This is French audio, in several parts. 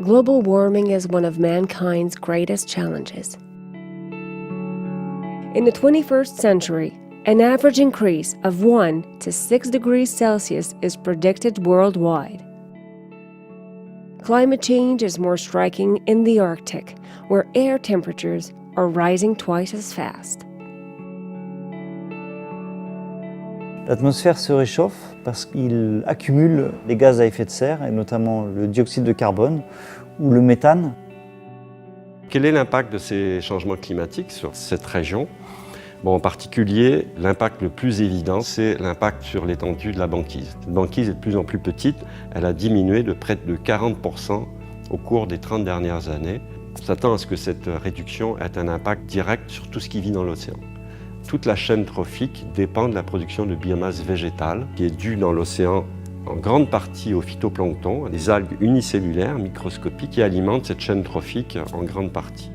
global warming is one of mankind's greatest challenges. In the 21st century, an average increase of 1 to 6 degrees Celsius is predicted worldwide. Climate change is more striking in the Arctic, where air temperatures are rising twice as fast. L'atmosphère se réchauffe parce qu'il accumule les gaz à effet de serre, et notamment le dioxyde de carbone ou le méthane. Quel est l'impact de ces changements climatiques sur cette région ? En particulier, l'impact le plus évident, c'est l'impact sur l'étendue de la banquise. Cette banquise est de plus en plus petite, elle a diminué de près de 40% au cours des 30 dernières années. On s'attend à ce que cette réduction ait un impact direct sur tout ce qui vit dans l'océan. Toute la chaîne trophique dépend de la production de biomasse végétale, qui est due dans l'océan en grande partie au phytoplancton, des algues unicellulaires microscopiques qui alimentent cette chaîne trophique en grande partie.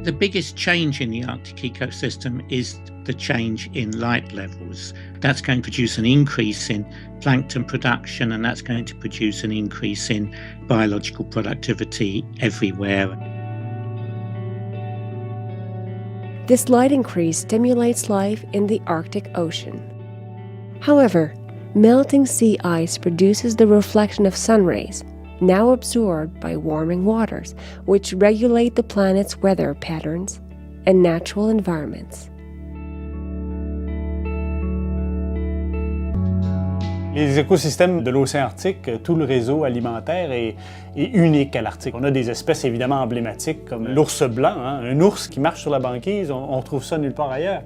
The biggest change in the Arctic ecosystem is the change in light levels. That's going to produce an increase in plankton production, and that's going to produce an increase in biological productivity everywhere. This light increase stimulates life in the Arctic Ocean. However, melting sea ice produces the reflection of sun rays, now absorbed by warming waters, which regulate the planet's weather patterns and natural environments. Les écosystèmes de l'océan Arctique, tout le réseau alimentaire est unique à l'Arctique. On a des espèces évidemment emblématiques comme l'ours blanc, un ours qui marche sur la banquise, on trouve ça nulle part ailleurs.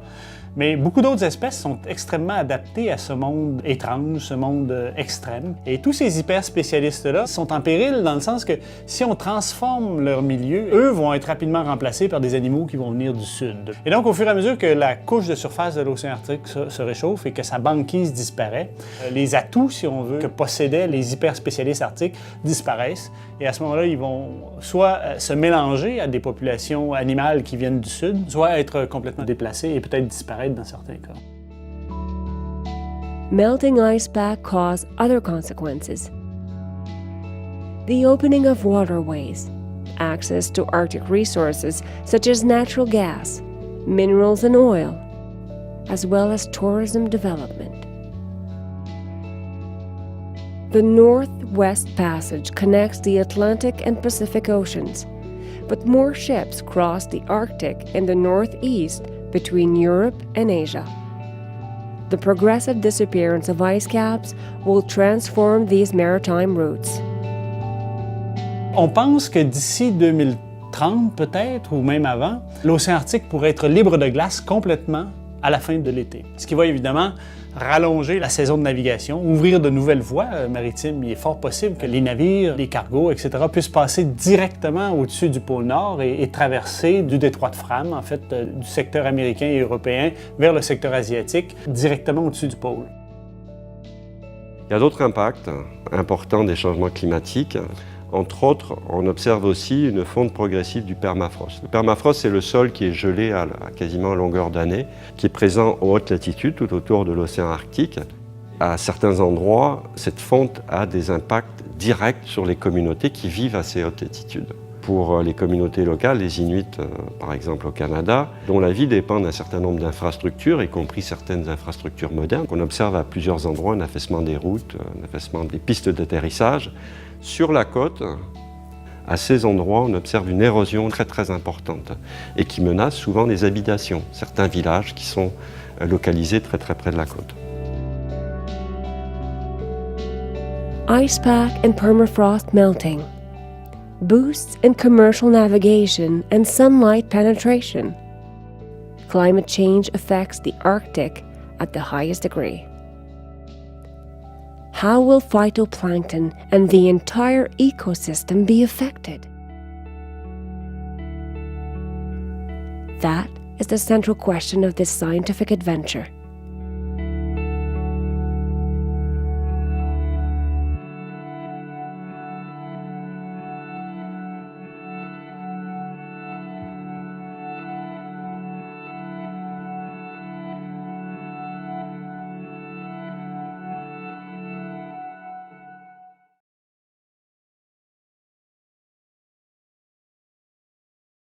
Mais beaucoup d'autres espèces sont extrêmement adaptées à ce monde étrange, ce monde extrême. Et tous ces hyper-spécialistes-là sont en péril dans le sens que si on transforme leur milieu, eux vont être rapidement remplacés par des animaux qui vont venir du sud. Et donc, au fur et à mesure que la couche de surface de l'océan Arctique se réchauffe et que sa banquise disparaît, les atouts, si on veut, que possédaient les hyper-spécialistes arctiques disparaissent. Et à ce moment-là, ils vont soit se mélanger à des populations animales qui viennent du sud, soit être complètement déplacés et peut-être disparaître dans certains cas. Melting ice pack cause other consequences. The opening of waterways, access to Arctic resources such as natural gas, minerals and oil, as well as tourism development. The Northwest Passage connects the Atlantic and Pacific Oceans, but more ships cross the Arctic in the northeast between Europe and Asia. The progressive disappearance of ice caps will transform these maritime routes. On pense que d'ici 2030 peut-être, ou même avant, l'océan Arctique pourrait être libre de glace complètement à la fin de l'été. Ce qui va évidemment rallonger la saison de navigation, ouvrir de nouvelles voies maritimes. Il est fort possible que les navires, les cargos, etc. puissent passer directement au-dessus du pôle Nord et traverser du détroit de Fram, en fait, du secteur américain et européen vers le secteur asiatique, directement au-dessus du pôle. Il y a d'autres impacts importants des changements climatiques. Entre autres, on observe aussi une fonte progressive du permafrost. Le permafrost, c'est le sol qui est gelé à quasiment longueur d'année, qui est présent aux hautes latitudes, tout autour de l'océan Arctique. À certains endroits, cette fonte a des impacts directs sur les communautés qui vivent à ces hautes latitudes. Pour les communautés locales, les Inuits, par exemple au Canada, dont la vie dépend d'un certain nombre d'infrastructures, y compris certaines infrastructures modernes. On observe à plusieurs endroits un affaissement des routes, un affaissement des pistes d'atterrissage. Sur la côte, à ces endroits, on observe une érosion très importante et qui menace souvent les habitations, certains villages qui sont localisés très près de la côte. Ice pack and permafrost melting. Boosts in commercial navigation and sunlight penetration. Climate change affects the Arctic at the highest degree. How will phytoplankton and the entire ecosystem be affected? That is the central question of this scientific adventure.